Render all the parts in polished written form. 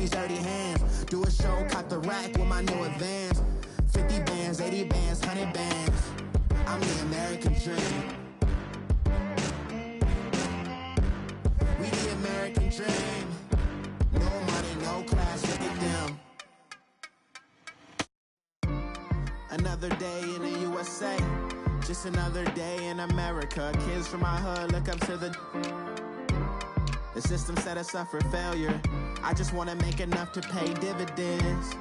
these dirty hands. Do a show, cop the rack with my new advance. 50 bands, 80 bands, 100 bands. I'm the American dream. We the American dream. No money, no class, look at them. Another day in the USA. Just another day in America. Kids from my hood look up to the system set us up for failure. I just want to make enough to pay dividends,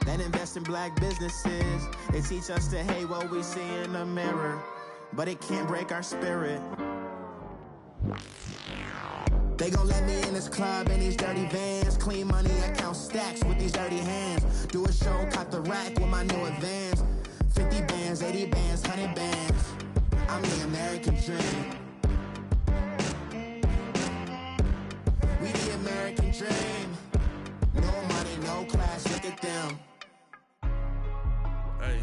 then invest in black businesses. They teach us to hate what we see in the mirror, but it can't break our spirit. They gon' let me in this club in these dirty vans. Clean money, I count stacks with these dirty hands. Do a show, cop the rack with my new advance. 50 bands, 80 bands, 100 bands. I'm the American dream. We the American dream. No money, no class, look at them. Hey,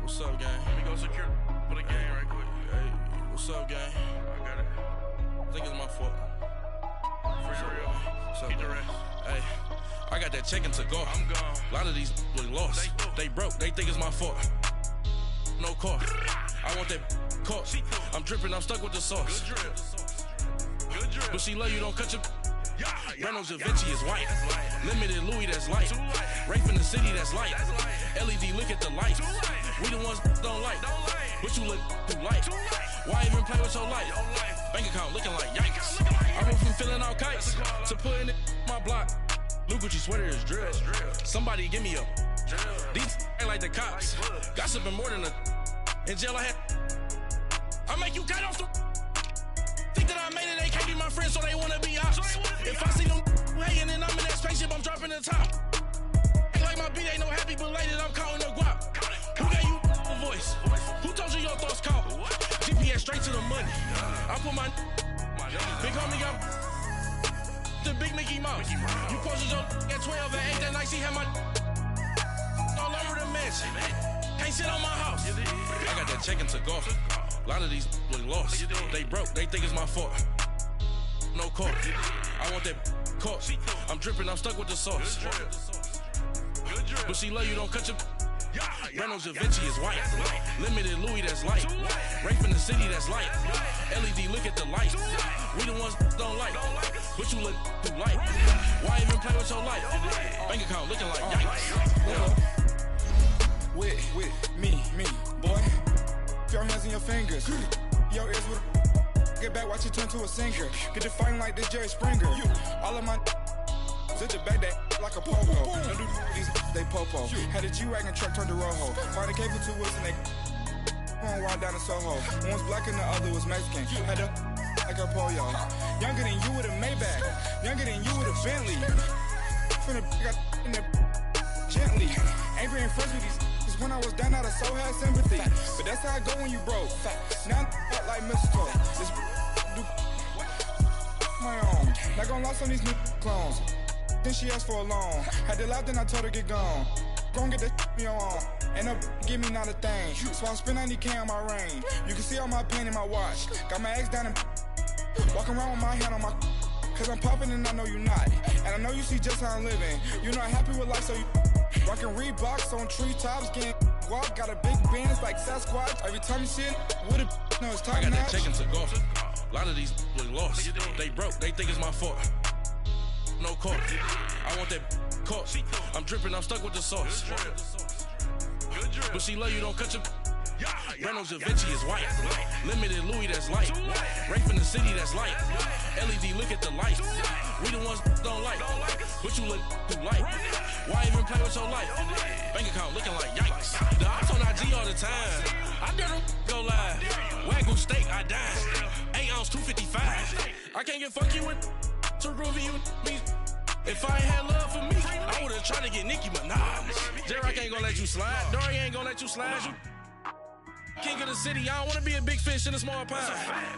what's up, gang? Let me go secure for the gang right quick. Hey, what's up, gang? I got it. I think it's my fault. For real. What's up, gang? Hey, I got that chicken to go. I'm gone. A lot of these really lost. They broke. They think it's my fault. No car. I want that caught. I'm dripping. I'm stuck with the sauce. Good drip. Good drip. But she love you. Don't cut your. Reynolds Da Vinci is white. Limited Louis, that's light. Rafe in the city, that's light. LED, look at the lights. We the ones don't like. But you look too light. Why even play with your life? Bank account looking like yikes. I went from filling out kites to putting it in my block. New Gucci sweater is drill. Somebody give me a. These ain't like the cops. Gossiping more than a. In jail I had. I make you cut off the. Think that I made it, they can't be my friends, so they wanna be ops. If I see them hating and I'm in that spaceship, I'm dropping the top. Ain't like my beat, ain't no happy belated, I'm counting the guap. Who gave you a voice? Who told you your thoughts count? GPS straight to the money. I put my big homie got the big Mickey Mouse. You posted your at 12 and 8 that night, she had my all over the mansion. Can't sit on my house. I got that chicken to go. A lot of these really lost. They broke, they think it's my fault. No car. I want that caught. I'm dripping, I'm stuck with the sauce. But she love you, don't cut your. Reynolds Da Vinci is white. Limited Louis, that's light. Rafe in the city, that's light. LED, look at the lights. We the ones don't like. But you look too light. Why even play with your life? Bank account looking like yikes. With me, boy. Your hands and your fingers. Your ears with get back, watch you turn to a singer. Get to fighting like this Jerry Springer. All of my sit the back that like a pogo. Don't do these they popo. Had a G-Wagon truck turned to Rojo. Find a cable 2 wheels and they going wild down in Soho. One was black and the other was Mexican. Had a like a pollo. Younger than you with a Maybach. Younger than you with a Bentley. From the got in the gently. Ain't been friends with these. When I was down out of so had sympathy. But that's how I go when you broke. Now I'm like mistletoe. This do my own. Not gonna lost on these new clones. Then she asked for a loan. Had to laugh, then I told her get gone. Gon' get that me on. And up, give me not a thing. So I spend 90K on my range. You can see all my pain in my watch. Got my ex down and walking around with my hand on my. Cause I'm popping and I know you not. And I know you see just how I'm living. You're not happy with life, so you. Rockin' Reeboks on treetops, getting guap. Got a big bands like Sasquatch. Every time you see it, with it, no, it's time. I got that chicken to go. A lot of these really lost. They broke, they think it's my fault. No car. I want that caught. I'm dripping, I'm stuck with the sauce. But she love you, don't cut your. Reynolds Da Vinci is white. Limited Louis, that's light. Rafe in the city, that's light. LED, look at the lights. We the ones don't like. But you look too light. Why even play with your life? Bank account looking like yikes. The ops on IG all the time. I dare them go live. Wagyu steak, I died. 8 ounce, 255. I can't get fucky with too groovy you me. If I ain't had love for me, I would've tried to get Nicki Minaj. J-Rock ain't gonna let you slide. Dory ain't gonna let you slide. You king of the city, I don't wanna be a big fish in a small pond.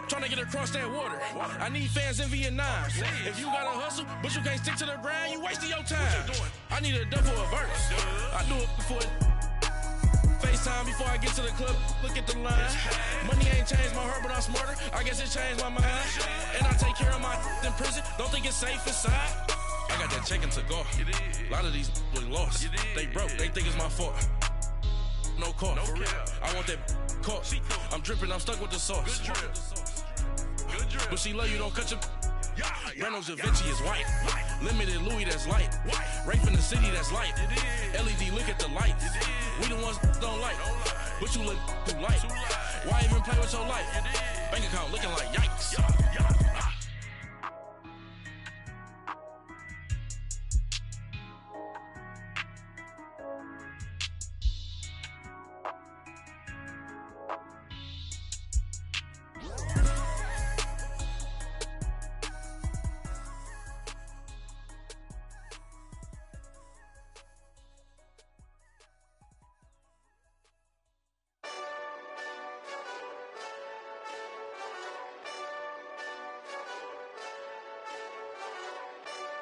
Trying to get across that water. I need fans in Vietnam. If you gotta hustle, but you can't stick to the grind, you wasting your time. I need a double a verse. I do it before FaceTime before I get to the club. Look at the line. Money ain't changed my heart, but I'm smarter. I guess it changed my mind. And I take care of my in prison. Don't think it's safe inside. I got that checking to go. A lot of these look lost. They broke, they think it's my fault. No call, for real. I want that caught. I'm dripping, I'm stuck with the sauce. Good drip. But she love you, don't cut your. Reynolds Da Vinci is white. Limited Louis, that's light. Rape in the city, that's light. LED, look at the lights. We the ones don't like. But you look too light. Why even play with your life? Bank account looking like yikes.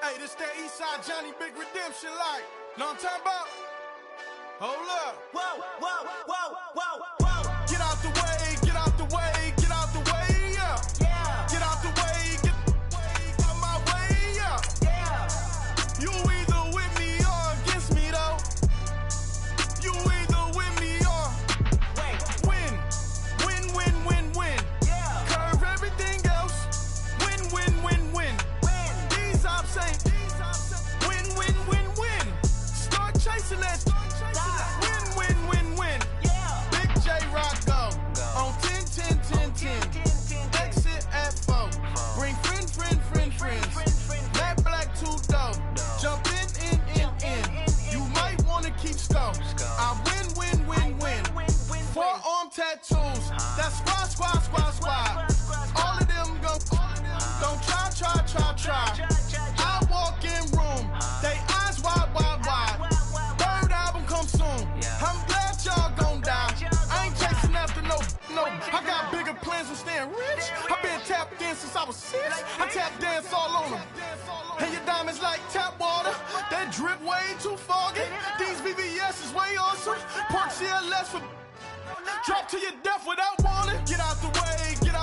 Hey, this that Eastside Johnny Big Redemption like. Know what I'm talking about? Hold up. Whoa, whoa, whoa, whoa, whoa. Get out the way, get out the way, get out the way, yeah. Yeah. Get out the way, get out my way, yeah. Yeah. You either with me or against me, though. You either with me or win. Win, win, win, win. Yeah. Curve everything else. Win, win, win, win. These ops ain't. Win, win, win, win. Start chasing that. Win, win, win, win. Yeah. Big J Rock go. On 10, 10, 10, 10. Exit at 4. Bring friends. Matt Black 2 dough. Jump in. You might wanna keep score. I win. Forearm tattoos. That's squad. All of them go. Don't try. I walk in room. They eyes wide. Third album come soon. I'm glad y'all gon' die. I ain't chasing after no. I got bigger plans than staying rich. I been tapped in since I was 6. I tap dance all on them. And your diamonds like tap water. That drip way too foggy. These VVS is way awesome. Park CLS for. Drop to your death without warning. Get out the way, yeah. Get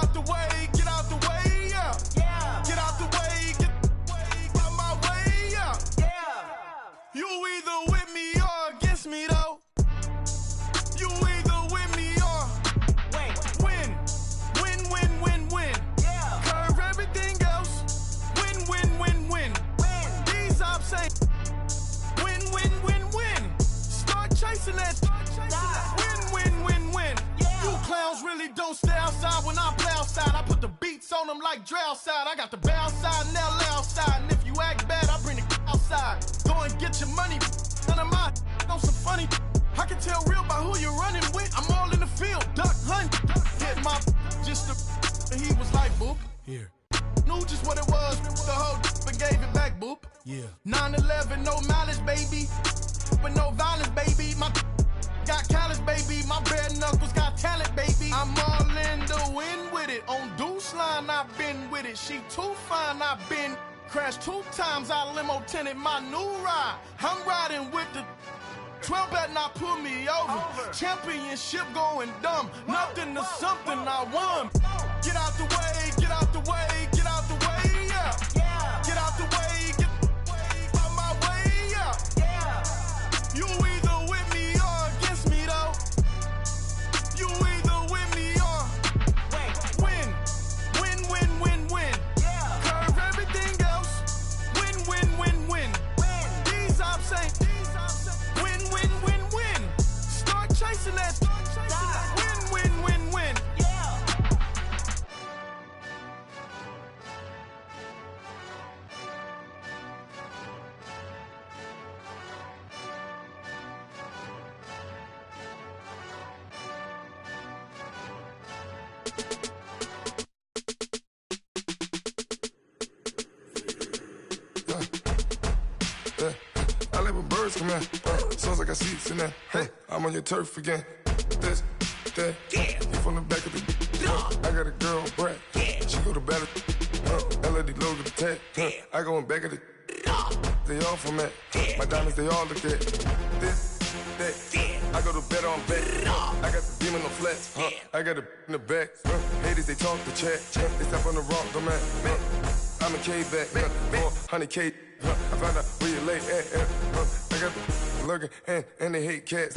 out the way, get out my way, yeah. You either with me or against me, though. You either with me or win. Curve everything else. Win. These ops ain't. Win. Start chasing that. Win. You clowns really don't stay outside when I play outside. I put the beats on them like drow side. I got the bow side and LL outside. And if you act bad, I bring the outside. Go and get your money. None of my on some funny. I can tell real by who you're running with. I'm all in the field. Duck hunt. Hit my just the. He was like, boop. Here. Knew just what it was. The whole and gave it back, boop. Yeah. 9/11, no malice, baby. But no violence, baby. My got callous, baby. My bare knuckles got talent, baby. I'm all in the wind with it. On Deuce line, I've been with it. She too fine, I've been crashed 2 times. I limo tinted my new ride. I'm riding with the 12 better not pull me over. Championship going dumb. Nothing to something I won. Get out the way, yeah. Get out the way, get out my way, yeah. You either with me or against me, though. You either with me or win. Curve everything else. Win. These ops ain't. Win. Start chasing that. Win. I let my birds come in. Sounds like I seats in there. Hey, I'm on your turf again. This, that. You from the back of the. I got a girl, Brad. She go to battle. LED logo the tag. I go in back of the. They all from that. My diamonds, they all look at. This, that. I go to bed on back. I got the demon on flats. I got it in the back. Haters, they talk the chat. They step on the rock, the man. I'm a K back. 400K. I found out where you lay at. I got the lurking and they hate cats.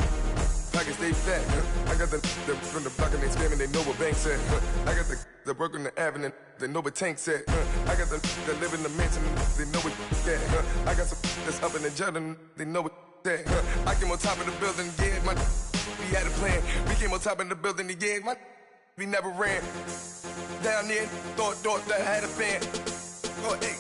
Pockets stay fat. I got the from the block and they screaming, they know what banks at. I got the work on the avenue, they know what tanks at. I got the live in the mansion, they know what that. I got some that's up in the jungle, they know what that. I came on top of the building, yeah, we had a plan. We came on top of the building, yeah, we never ran. Down there, thought that had a fan. Oh, hey,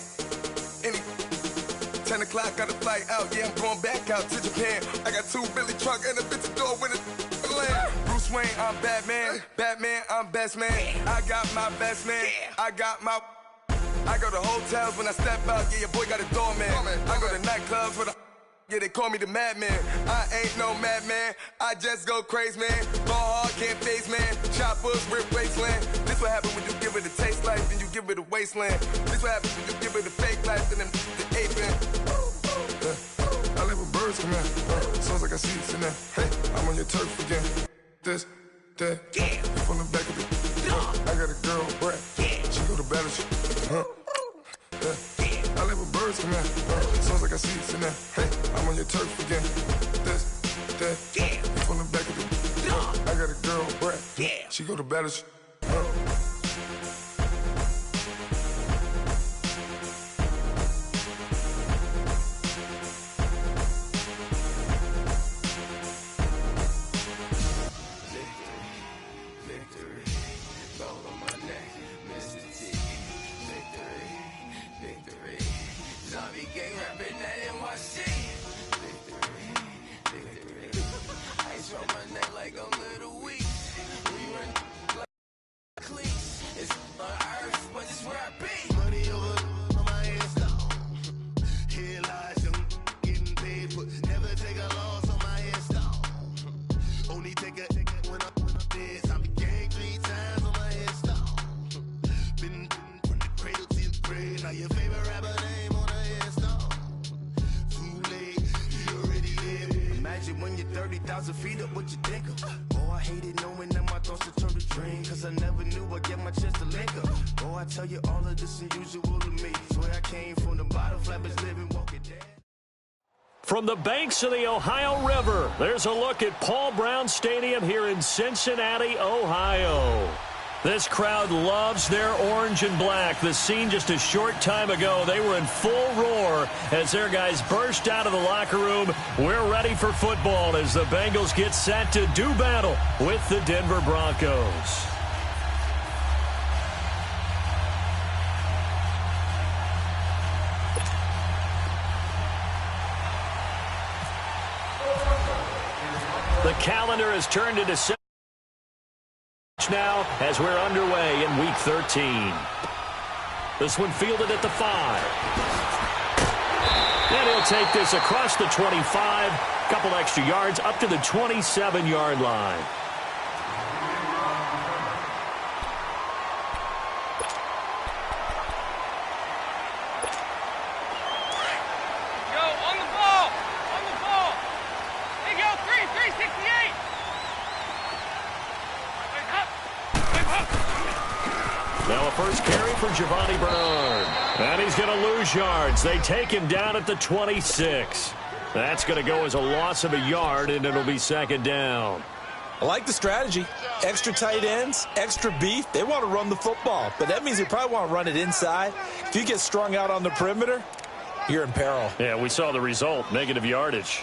10 o'clock, got a flight out, yeah, I'm going back out to Japan. I got 2 Billy truck and a bitch door with a land. Bruce Wayne, I'm Batman. Batman, I'm best man. I got my best man. I go to hotels when I step out, yeah, your boy got a doorman. I go to nightclubs with a, yeah, they call me the madman. I ain't no madman, I just go crazy, man. Ball hard, can't face, man. Choppers, rip wasteland. This what happen when you give it a taste life, then you give it a wasteland. This what happens when you give it a fake life, then the ape man. I live with birds come in. Sounds like I see it in there. Hey, I'm on your turf again. This, that, yeah. From the back of the. I got a girl, Brad. Yeah. She go to battle. I live with birds come in. Sounds like I see it in there. Hey, I'm on your turf again. This, that, yeah. From the back of the. I got a girl, Brad. Yeah. She go to battle. When you're 30,000 feet up, what you think of? Oh, I hated knowing that my thoughts would turn to dream, cause I never knew I'd get my chance to link up. Oh, I tell you all of this unusual to me. Swear I came from the bottom, flappers living, walking dead. From the banks of the Ohio River, there's a look at Paul Brown Stadium here in Cincinnati, Ohio. This crowd loves their orange and black. The scene just a short time ago, they were in full roar as their guys burst out of the locker room. We're ready for football as the Bengals get set to do battle with the Denver Broncos. The calendar has turned into now as we're underway in Week 13. This one fielded at the 5. And he'll take this across the 25. Couple extra yards up to the 27-yard line. Now a first carry for Giovanni Bernard. And he's going to lose yards. They take him down at the 26. That's going to go as a loss of a yard, and it'll be second down. I like the strategy. Extra tight ends, extra beef. They want to run the football, but that means they probably want to run it inside. If you get strung out on the perimeter, you're in peril. Yeah, we saw the result, negative yardage.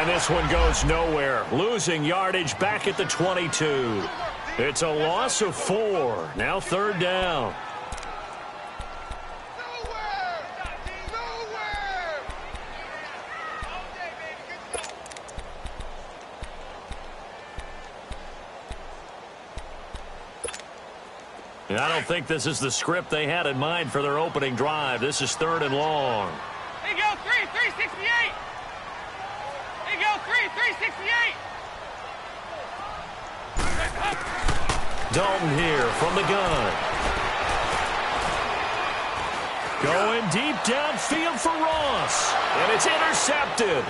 This one goes nowhere. Losing yardage back at the 22. It's a loss of 4. Now third down. And I don't think this is the script they had in mind for their opening drive. This is third and long. There you go, 368. There you go, 368. Dalton here from the gun. Going deep downfield for Ross. And it's intercepted.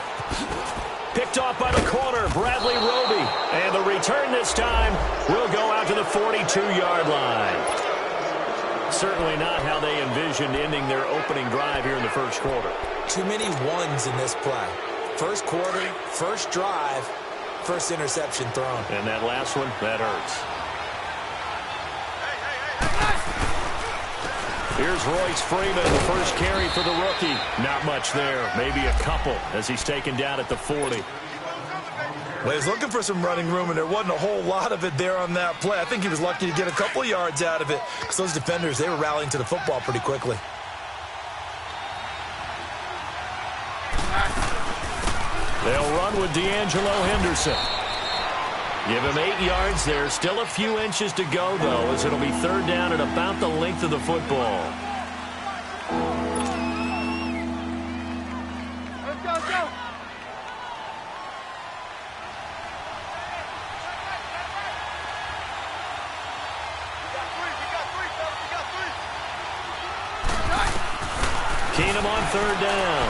Picked off by the corner, Bradley Roby. And the return this time will go out to the 42-yard line. Certainly not how they envisioned ending their opening drive here in the first quarter. Too many ones in this play. First quarter, first drive, first interception thrown. And that last one, that hurts. Here's Royce Freeman, the first carry for the rookie. Not much there, maybe a couple as he's taken down at the 40. Well, he was looking for some running room, and there wasn't a whole lot of it there on that play. I think he was lucky to get a couple of yards out of it because those defenders, they were rallying to the football pretty quickly. They'll run with D'Angelo Henderson. Give him 8 yards there. Still a few inches to go, though, as it'll be third down at about the length of the football. Let's go, let's go. Keenum on third down.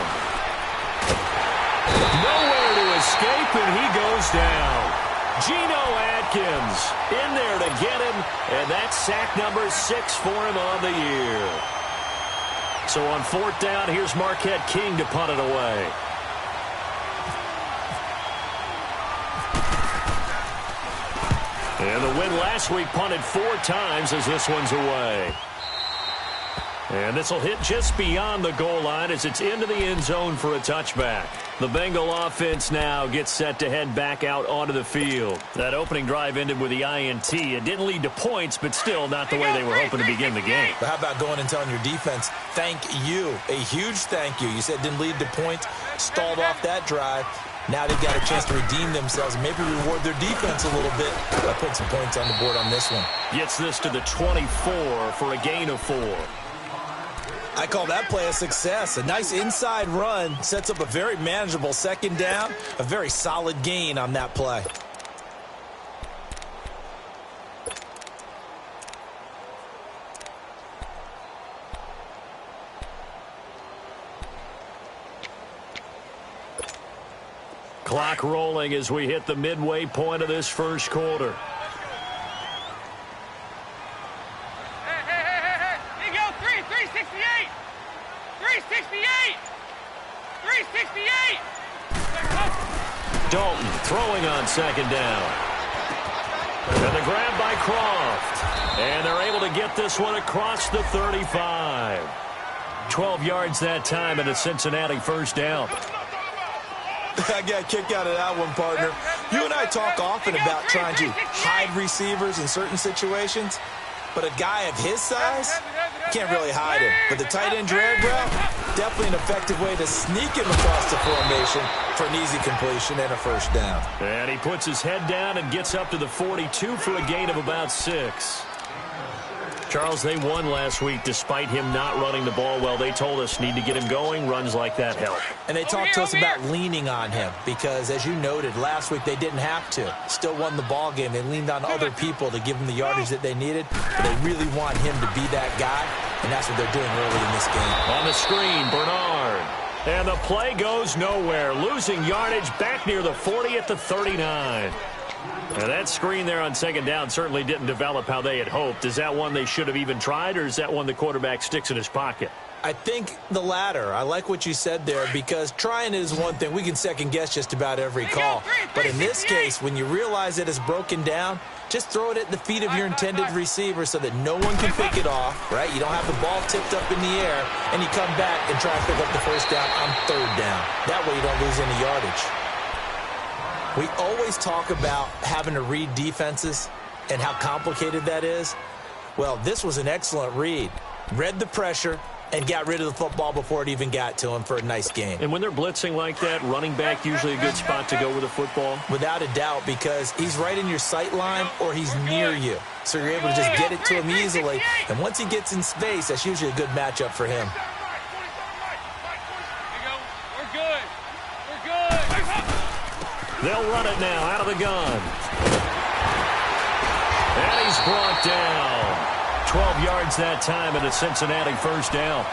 Nowhere to escape, and he goes down. Geno Atkins in there to get him, and that's sack number 6 for him on the year. So on fourth down, here's Marquette King to punt it away. And the win last week punted 4 times as this one's away. And this will hit just beyond the goal line as it's into the end zone for a touchback. The Bengal offense now gets set to head back out onto the field. That opening drive ended with the INT. It didn't lead to points, but still not the way they were hoping to begin the game. But how about going and telling your defense, thank you, a huge thank you. You said it didn't lead to points, stalled off that drive. Now they've got a chance to redeem themselves and maybe reward their defense a little bit by putting some points on the board on this one. Gets this to the 24 for a gain of 4. I call that play a success. A nice inside run sets up a very manageable second down. A very solid gain on that play. Clock rolling as we hit the midway point of this first quarter. Dalton throwing on second down. And the grab by Croft. And they're able to get this one across the 35. 12 yards that time and a Cincinnati first down. I got a kick out of that one, partner. You and I talk often about trying to hide receivers in certain situations. But a guy of his size, can't really hide him. But the tight end drag route, definitely an effective way to sneak him across the formation for an easy completion and a first down. And he puts his head down and gets up to the 42 for a gain of about 6. Charles, they won last week despite him not running the ball well. They told us need to get him going. Runs like that help. And they talked to us about leaning on him because, as you noted, last week they didn't have to. Still won the ball game. They leaned on other people to give them the yardage that they needed. But they really want him to be that guy, and that's what they're doing early in this game. On the screen, Bernard. And the play goes nowhere. Losing yardage back near the 40 at the 39. Now that screen there on second down certainly didn't develop how they had hoped. Is that one they should have even tried, or is that one the quarterback sticks in his pocket? I think the latter. I like what you said there because trying is one thing. We can second guess just about every call. But in this case, when you realize it is broken down, just throw it at the feet of your intended receiver so that no one can pick it off, right? You don't have the ball tipped up in the air, and you come back and try to pick up the first down on third down. That way you don't lose any yardage. We always talk about having to read defenses and how complicated that is. Well, this was an excellent read. Read the pressure and got rid of the football before it even got to him for a nice game. And when they're blitzing like that, running back usually a good spot to go with the football? Without a doubt, because he's right in your sight line or he's near you. So you're able to just get it to him easily. And once he gets in space, that's usually a good matchup for him. They'll run it now out of the gun. And he's brought down. 12 yards that time and a Cincinnati first down.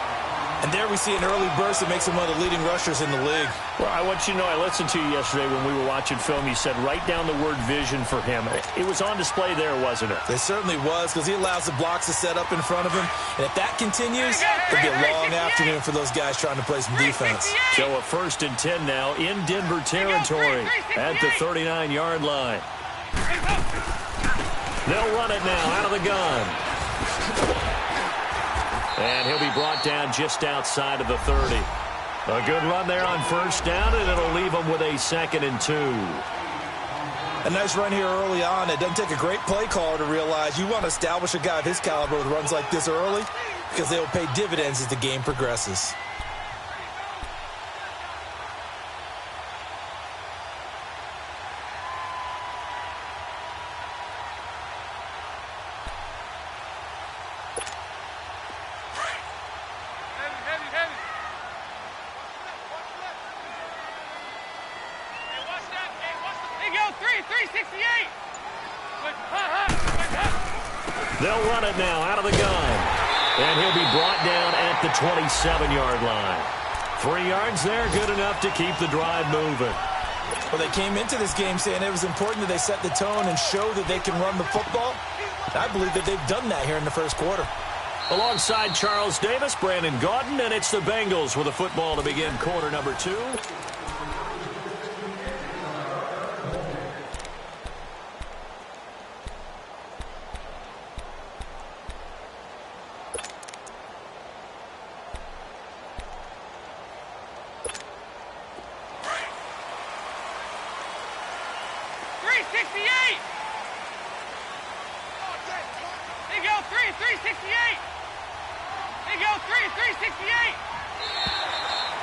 And there we see an early burst that makes him one of the leading rushers in the league. Well, I want you to know, I listened to you yesterday when we were watching film. You said write down the word vision for him. It was on display there, wasn't it? It certainly was, because he allows the blocks to set up in front of him. And if that continues, it'll be a long afternoon for those guys trying to play some defense. So a 1st and 10 now in Denver territory at the 39-yard line. They'll run it now out of the gun. And he'll be brought down just outside of the 30. A good run there on 1st down, and it'll leave him with a 2nd and 2. A nice run here early on. It doesn't take a great play caller to realize you want to establish a guy of his caliber with runs like this early, because they will pay dividends as the game progresses. They'll run it now out of the gun. And he'll be brought down at the 27-yard line. 3 yards there, good enough to keep the drive moving. Well, they came into this game saying it was important that they set the tone and show that they can run the football. I believe that they've done that here in the 1st quarter. Alongside Charles Davis, Brandon Gaudin, and it's the Bengals with a football to begin quarter number 2.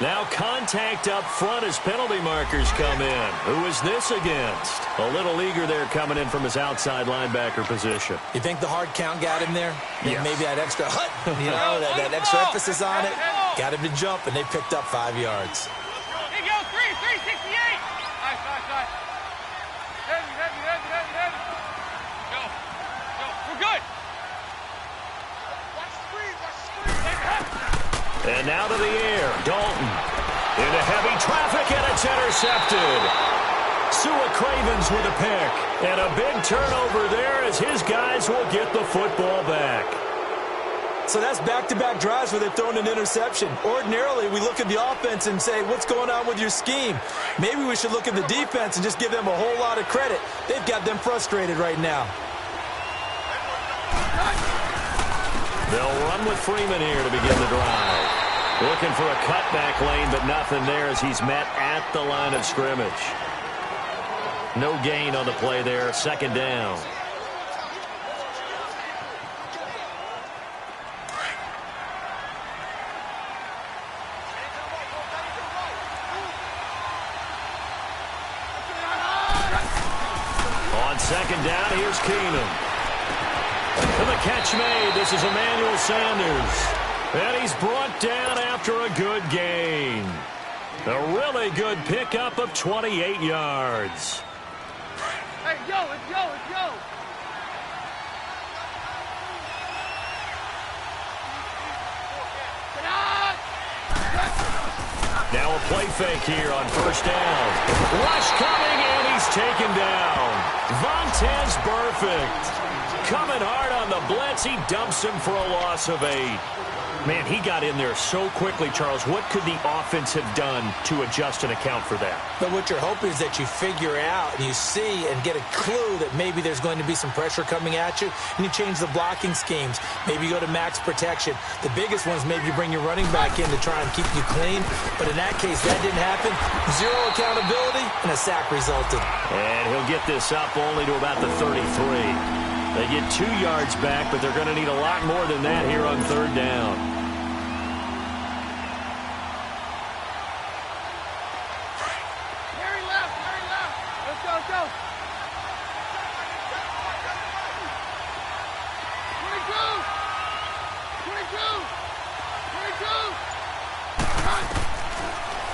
Now contact up front as penalty markers come in. Who is this against? A little eager there coming in from his outside linebacker position. You think the hard count got him there? Yes. Maybe that extra that extra emphasis on it got him to jump, and they picked up 5 yards. Here you go, 368. Nice. Heavy. Go. We're good. Watch the screen. And now to the air, Dalton. Into heavy traffic, and it's intercepted. Sua Cravens with a pick. And a big turnover there as his guys will get the football back. So that's back-to-back drives where they're throwing an interception. Ordinarily, we look at the offense and say, what's going on with your scheme? Maybe we should look at the defense and just give them a whole lot of credit. They've got them frustrated right now. They'll run with Freeman here to begin the drive. Looking for a cutback lane, but nothing there as he's met at the line of scrimmage. No gain on the play there, 2nd down. On 2nd down, here's Keenum. And the catch made. This is Emmanuel Sanders. And he's brought down after a good gain. A really good pickup of 28 yards. Hey, yo, it's yo. Now a play fake here on 1st down. Rush coming, and he's taken down. Vontaze Burfict coming hard on the blitz. He dumps him for a loss of 8. Man, he got in there so quickly, Charles. What could the offense have done to adjust and account for that? But what you're hoping is that you figure out and you see and get a clue that maybe there's going to be some pressure coming at you, and you change the blocking schemes. Maybe you go to max protection. The biggest one is maybe you bring your running back in to try and keep you clean. But in that case, that didn't happen. 0 accountability, and a sack resulted. And he'll get this up only to about the 33. They get 2 yards back, but they're going to need a lot more than that here on 3rd down. Harry left. Let's go. 22.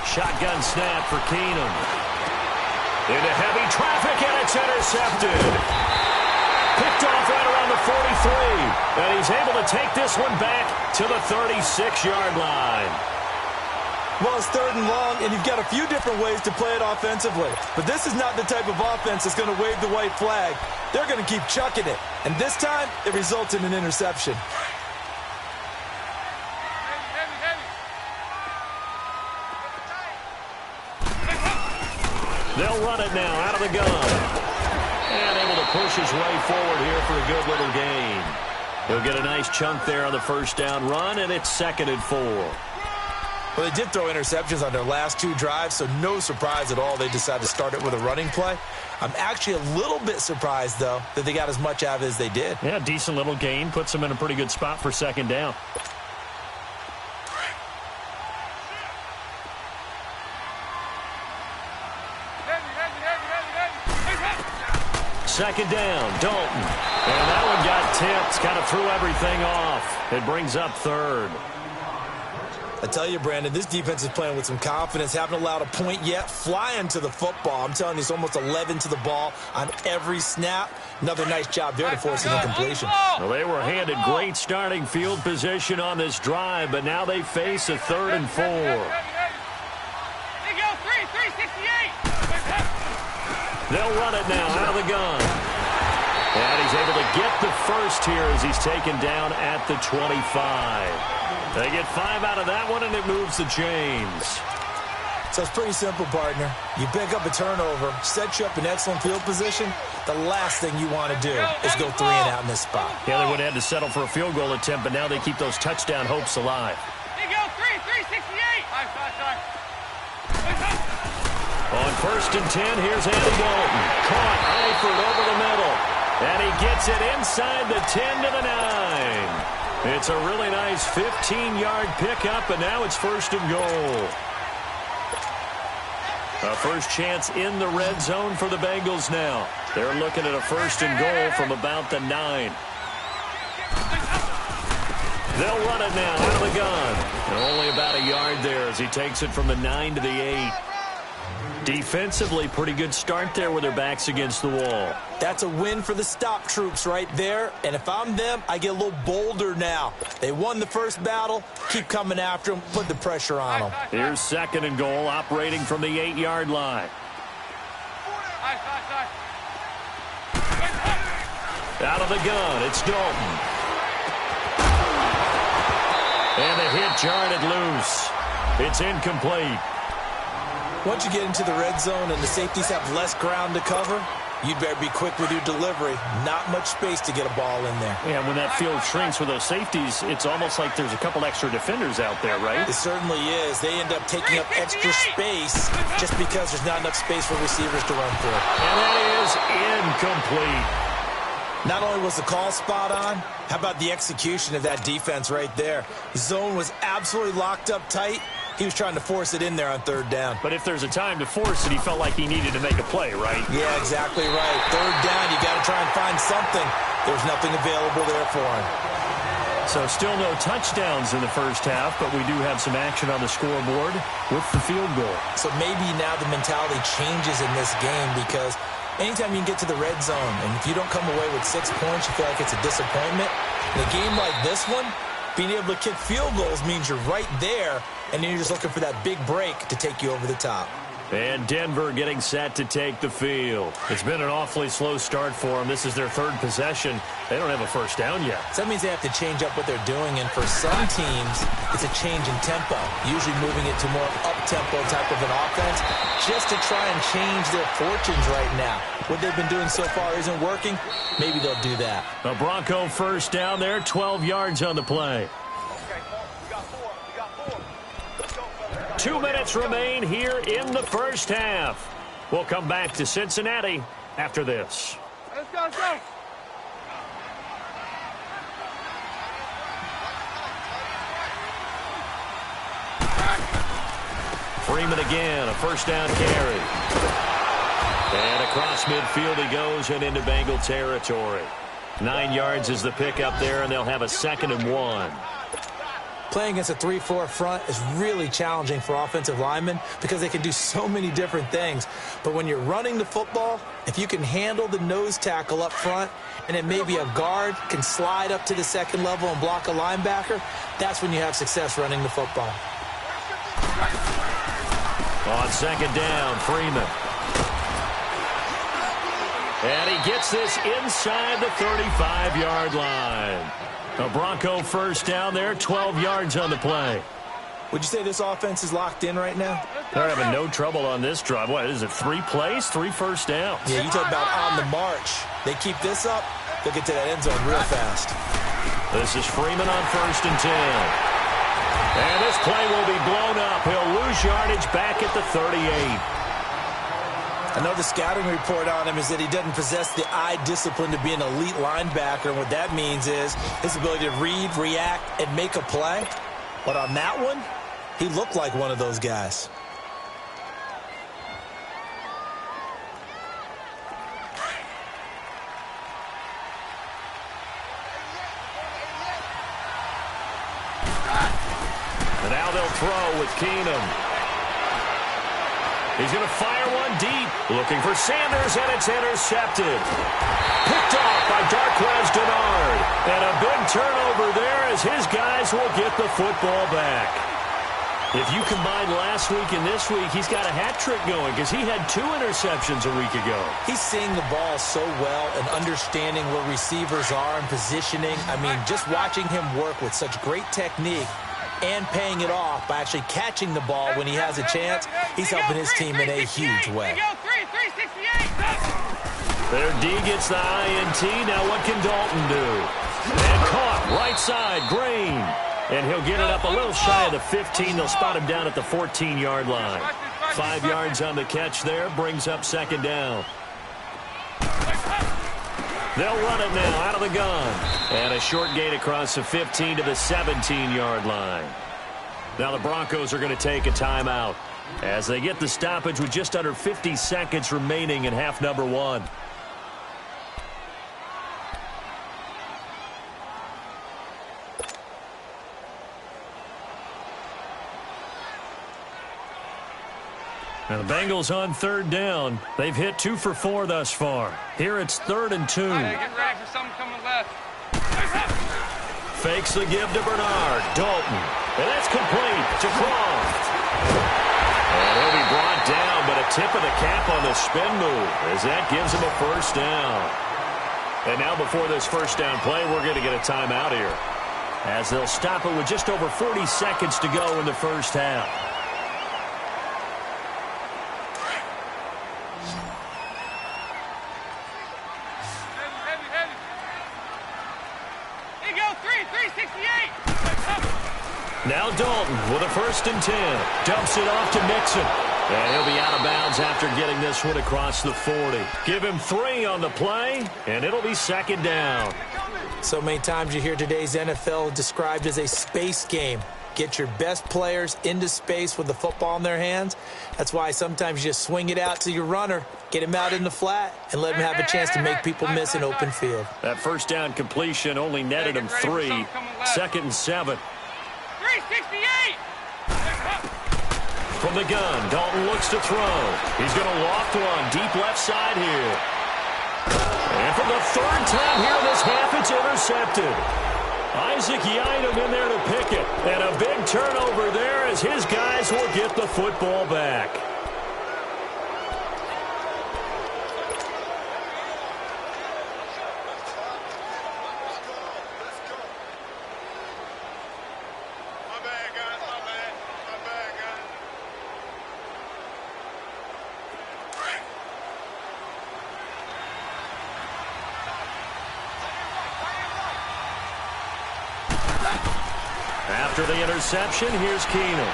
Shotgun snap for Keenum. Into heavy traffic, and it's intercepted. Picked off right around around the 43. And he's able to take this one back to the 36-yard line. Well, it's 3rd and long, and you've got a few different ways to play it offensively. But this is not the type of offense that's going to wave the white flag. They're going to keep chucking it. And this time, it results in an interception. They'll run it now out of the gun. And able to push his way forward here for a good little gain. He'll get a nice chunk there on the first down run, and it's 2nd and 4. Well, they did throw interceptions on their last 2 drives, so no surprise at all they decided to start it with a running play. I'm actually a little bit surprised, though, that they got as much out of it as they did. Yeah, decent little gain. Puts them in a pretty good spot for 2nd down. Second down, Dalton. And that one got tipped, kind of threw everything off. It brings up 3rd. I tell you, Brandon, this defense is playing with some confidence. Haven't allowed a point yet. Flying to the football. I'm telling you, it's almost 11 to the ball on every snap. Another nice job there to force an incompletion. Well, they were handed great starting field position on this drive, but now they face a 3rd and 4. They go 368. They'll run it now out of the gun. And he's able to get the first here as he's taken down at the 25. They get 5 out of that one, and it moves the chains. So it's pretty simple, partner. You pick up a turnover, set you up in excellent field position. The last thing you want to do is go 3 and out in this spot. Yeah, they would have had to settle for a field goal attempt, but now they keep those touchdown hopes alive. They go 368. On 1st and 10, here's Andy Dalton. Caught Eifert over the middle. And he gets it inside the 10 to the 9. It's a really nice 15-yard pickup, and now it's 1st and goal. A first chance in the red zone for the Bengals now. They're looking at a 1st and goal from about the 9. They'll run it now out of the gun. And only about a yard there as he takes it from the 9 to the 8. Defensively, pretty good start there with their backs against the wall. That's a win for the stop troops right there. And if I'm them, I get a little bolder now. They won the first battle. Keep coming after them. Put the pressure on them. Here's 2nd and goal, operating from the 8-yard line. Out of the gun, it's Dalton. And the hit jarred it loose. It's incomplete. Once you get into the red zone and the safeties have less ground to cover, you'd better be quick with your delivery. Not much space to get a ball in there. Yeah, when that field shrinks with those safeties, it's almost like there's a couple extra defenders out there, right? It certainly is. They end up taking up extra space just because there's not enough space for receivers to run through. And that is incomplete. Not only was the call spot on, how about the execution of that defense right there? The zone was absolutely locked up tight. He was trying to force it in there on 3rd down. But if there's a time to force it, he felt like he needed to make a play, right? Yeah, exactly right. 3rd down, you got to try and find something. There's nothing available there for him. So still no touchdowns in the first half, but we do have some action on the scoreboard with the field goal. So maybe now the mentality changes in this game because anytime you can get to the red zone, and if you don't come away with 6 points, you feel like it's a disappointment. In a game like this one, being able to kick field goals means you're right there, and then you're just looking for that big break to take you over the top. And Denver getting set to take the field. It's been an awfully slow start for them. This is their 3rd possession. They don't have a first down yet. So that means they have to change up what they're doing, and for some teams, it's a change in tempo, usually moving it to more up-tempo type of an offense, just to try and change their fortunes right now. What they've been doing so far isn't working. Maybe they'll do that. A Bronco first down there, 12 yards on the play. 2 minutes remain here in the first half. We'll come back to Cincinnati after this. Let's go, let's go. Freeman again, a first down carry. And across midfield he goes and into Bengal territory. 9 yards is the pickup there, and they'll have a 2nd and 1. Playing against a 3-4 front is really challenging for offensive linemen because they can do so many different things. But when you're running the football, if you can handle the nose tackle up front and then maybe a guard can slide up to the second level and block a linebacker, that's when you have success running the football. On second down, Freeman. And he gets this inside the 35-yard line. A Bronco first down there, 12 yards on the play. Would you say this offense is locked in right now? They're having no trouble on this drive. What is it, 3 plays, 3 first downs? Yeah, you talk about on the march. They keep this up, they'll get to that end zone real fast. This is Freeman on 1st and 10. And this play will be blown up. He'll lose yardage back at the 38. I know the scouting report on him is that he doesn't possess the eye discipline to be an elite linebacker. And what that means is his ability to read, react, and make a play. But on that one, he looked like one of those guys. And now they'll throw with Keenum. He's going to fire one deep. Looking for Sanders, and it's intercepted. Picked off by Darquez Denard. And a big turnover there as his guys will get the football back. If you combine last week and this week, he's got a hat trick going because he had 2 interceptions a week ago. He's seeing the ball so well and understanding where receivers are and positioning. I mean, just watching him work with such great technique and paying it off by actually catching the ball when he has a chance, he's helping his team in a huge way. Their D gets the INT. Now what can Dalton do? And caught right side, Green. And he'll get it up a little shy of the 15. They'll spot him down at the 14-yard line. 5 yards on the catch there, brings up second down. They'll run it now out of the gun. And a short gain across the 15 to the 17-yard line. Now the Broncos are going to take a timeout as they get the stoppage with just under 50 seconds remaining in half number 1. Now the Bengals on 3rd down. They've hit 2 for 4 thus far. Here it's 3rd and 2. Right, get ready for something coming left. Fakes the give to Bernard. Dalton. And that's complete to Croft. And he'll be brought down, but a tip of the cap on the spin move as that gives him a first down. And now before this first down play, we're going to get a timeout here as they'll stop it with just over 40 seconds to go in the first half. Now Dalton with a 1st and 10. Dumps it off to Mixon. And he'll be out of bounds after getting this one across the 40. Give him 3 on the play, and it'll be second down. So many times you hear today's NFL described as a space game. Get your best players into space with the football in their hands. That's why sometimes you just swing it out to your runner, get him out in the flat, and let him have a chance to make people miss an open field. That first down completion only netted him 3. 2nd and 7. 368! From the gun, Dalton looks to throw. He's going to loft one deep left side here. And for the 3rd time here in this half, it's intercepted. Isaac Yiadom in there to pick it. And a big turnover there as his guys will get the football back. After the interception, here's Keenum.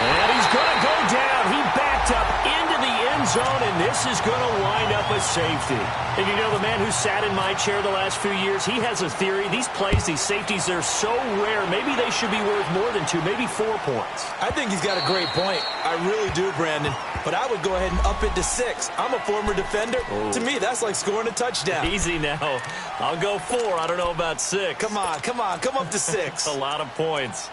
And he's going to go down. He backed up into the end zone, and this is going to wind up a safety. And you know, the man who sat in my chair the last few years, he has a theory. These plays, these safeties, they're so rare. Maybe they should be worth more than 2, maybe 4 points. I think he's got a great point. I really do, Brandon. But I would go ahead and up it to 6. I'm a former defender. Oh. To me, that's like scoring a touchdown. Easy now. I'll go 4. I don't know about 6. Come on. Come up to 6. A lot of points.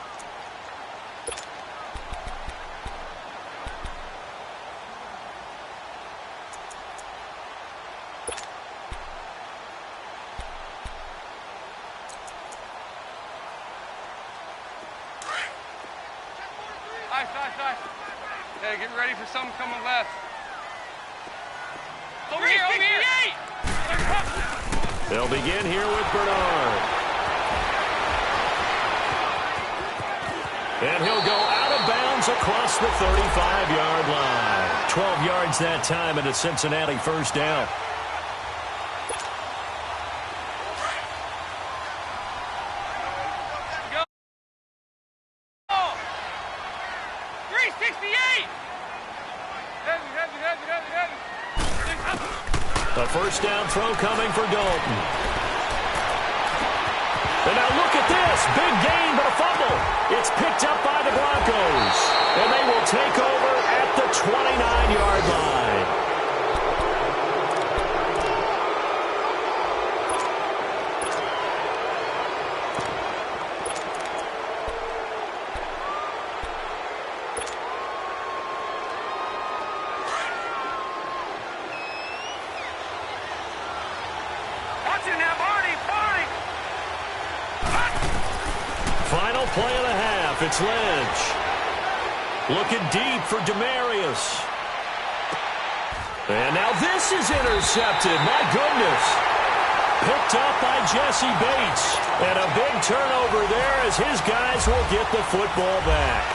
Nice. Okay, get ready for something coming left. Over here. They'll begin here with Bernard. And he'll go out of bounds across the 35-yard line. 12 yards that time, and a Cincinnati first down. The first down throw coming for Dalton. And now look at this. Big gain, but a fumble. It's picked up by the Broncos. And they will take over at the 29-yard line. Final play of the half. It's Lynch. Looking deep for Demarius. And now this is intercepted. My goodness. Picked up by Jesse Bates. And a big turnover there as his guys will get the football back.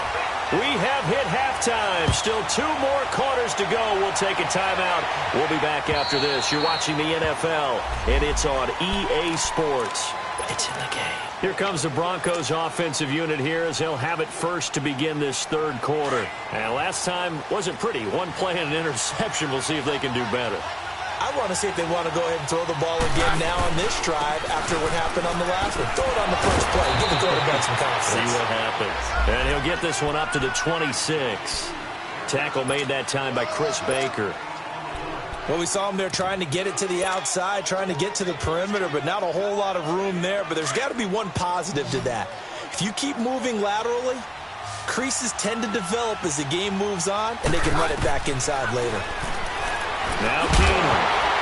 We have hit halftime. Still 2 more quarters to go. We'll take a timeout. We'll be back after this. You're watching the NFL, and it's on EA Sports. It's in the game. Here comes the Broncos offensive unit here as they'll have it first to begin this third quarter. And last time wasn't pretty. 1 play and an interception. We'll see if they can do better. I want to see if they want to go ahead and throw the ball again now on this drive after what happened on the last one. Throw it on the first play. Give the quarterback some confidence. See what happens. And he'll get this one up to the 26. Tackle made that time by Chris Baker. Well, we saw him there trying to get it to the outside, trying to get to the perimeter, but not a whole lot of room there. But there's got to be one positive to that. If you keep moving laterally, creases tend to develop as the game moves on, and they can run it back inside later. Now Keenum.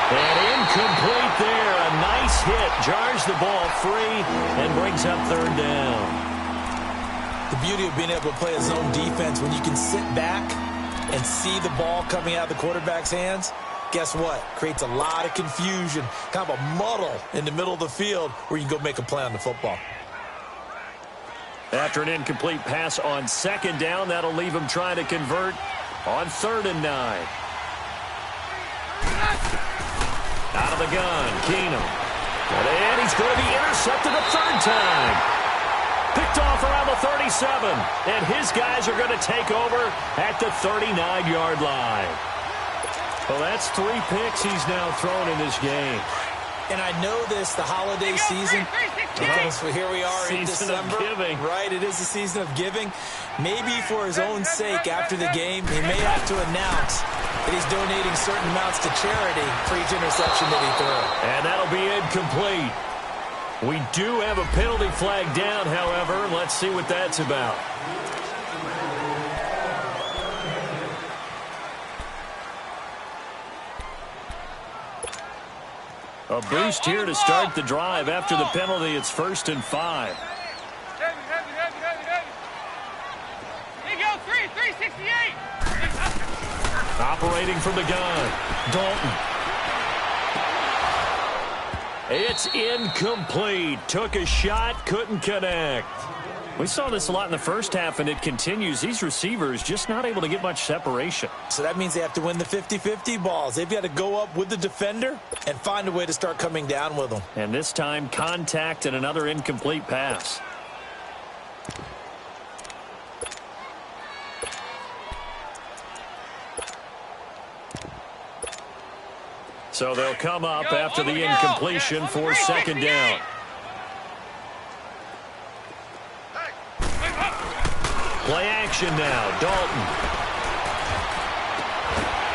And incomplete there. A nice hit. Jars the ball free and brings up third down. The beauty of being able to play a zone defense when you can sit back and see the ball coming out of the quarterback's hands, guess what? Creates a lot of confusion, kind of a muddle in the middle of the field where you can go make a play on the football. After an incomplete pass on second down, that'll leave him trying to convert on 3rd and 9. Out of the gun, Keenum. And he's going to be intercepted a 3rd time. Picked off around the 37. And his guys are going to take over at the 39-yard line. Well, that's 3 picks he's now thrown in this game. And I know this, the holiday season, because here we are in December. Right, it is the season of giving. Maybe for his own sake, after the game, he may have to announce that he's donating certain amounts to charity for each interception that he threw. And that'll be incomplete. We do have a penalty flag down, however. Let's see what that's about. A boost here to start the drive. After the penalty, it's 1st and 5. Here you go, 368. Operating from the gun, Dalton. It's incomplete. Took a shot, couldn't connect. We saw this a lot in the first half, and it continues. These receivers just not able to get much separation. So that means they have to win the 50-50 balls. They've got to go up with the defender and find a way to start coming down with them. And this time, contact and another incomplete pass. So they'll come up after the incompletion for second down. Play action now. Dalton.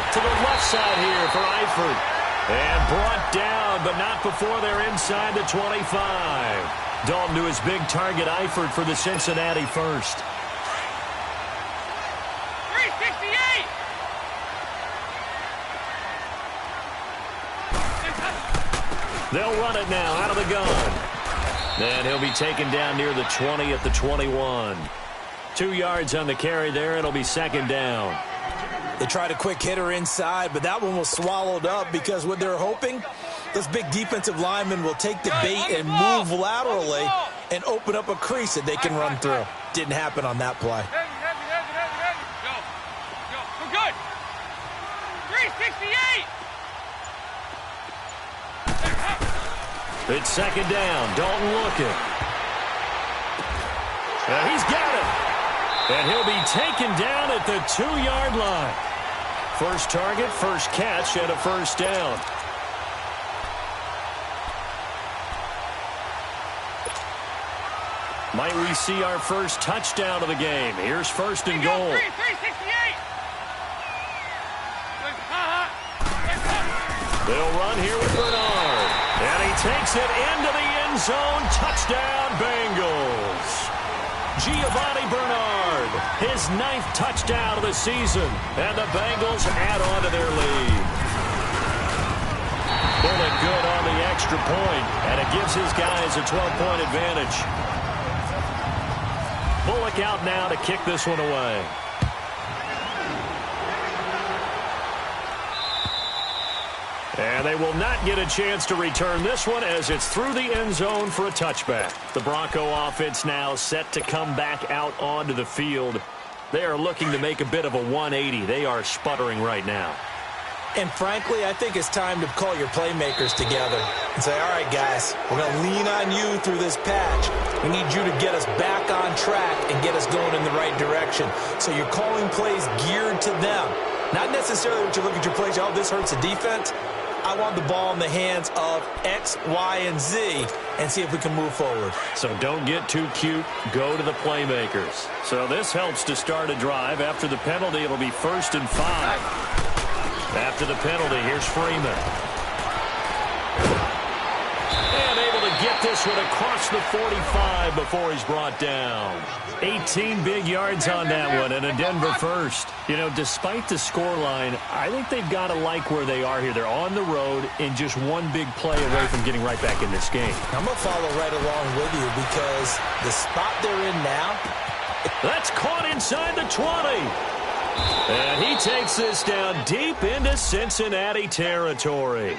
To the left side here for Eifert. And brought down, but not before they're inside the 25. Dalton to his big target, Eifert, for the Cincinnati first. 368. They'll run it now out of the gun. And he'll be taken down near the 20 at the 21. 2 yards on the carry there. It'll be second down. They tried a quick hitter inside, but that one was swallowed up because what they're hoping, those big defensive linemen will take the bait and move laterally and open up a crease that they can run through. Didn't happen on that play. Heavy. Go. We're good. 368. It's second down. Dalton looking. And he's got it. And he'll be taken down at the 2-yard line. First target, first catch, and a first down. Might we see our first touchdown of the game? Here's first and goal. 368. They'll run here with Bernard. And he takes it into the end zone. Touchdown, Bengals. Giovanni Bernard, his 9th touchdown of the season. And the Bengals add on to their lead. Bullock good on the extra point, and it gives his guys a 12-point advantage. Bullock out now to kick this one away. And they will not get a chance to return this one as it's through the end zone for a touchback. The Bronco offense now set to come back out onto the field. They are looking to make a bit of a 180. They are sputtering right now. And frankly, I think it's time to call your playmakers together and say, all right, guys, we're going to lean on you through this patch. We need you to get us back on track and get us going in the right direction. So you're calling plays geared to them. Not necessarily what you look at your plays, oh, this hurts the defense. I want the ball in the hands of X, Y, and Z and see if we can move forward. So don't get too cute. Go to the playmakers. So this helps to start a drive. After the penalty, it'll be 1st and 5. After the penalty, here's Freeman. And able to get this one across the 45 before he's brought down. 18 big yards on that one and a Denver first. You know, despite the scoreline, I think they've got to like where they are here. They're on the road and just one big play away from getting right back in this game. I'm going to follow right along with you because the spot they're in now. That's caught inside the 20. And he takes this down deep into Cincinnati territory.